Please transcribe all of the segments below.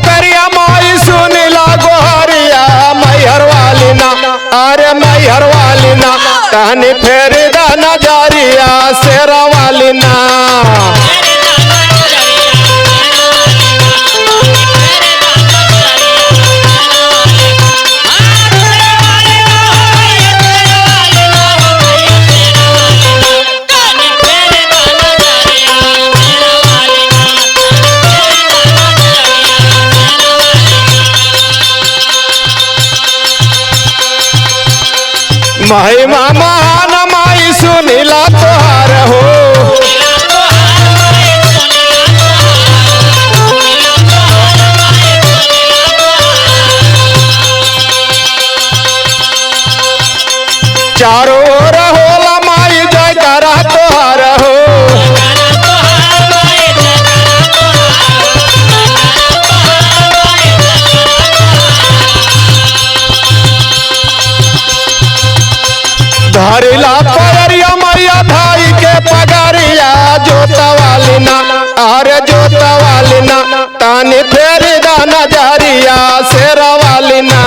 पकड़िया माई सुनीला गोहरिया मैहर वाली ना, अरे मैहर वाली ना, तनी फेरी दा नजरिया शेरा वाली ना। महिमा महान माई सुनीला तोहार हो, चारों ओर होला माई जयकारा तोहार हो। धरिला पयरिया मैया धाई के पगरिया जोता वाली ना, अरे जोता वाली ना, तानी फेरी दा नजरिया शेरा वाली ना।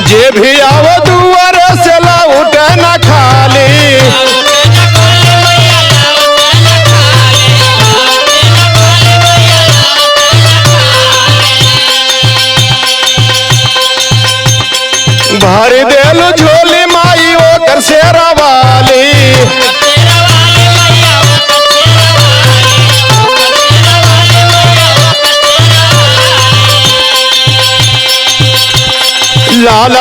जे भी आव दुआर से लौट न खाली, भर देलु झोली माई ओकर शेरा वाली। लाल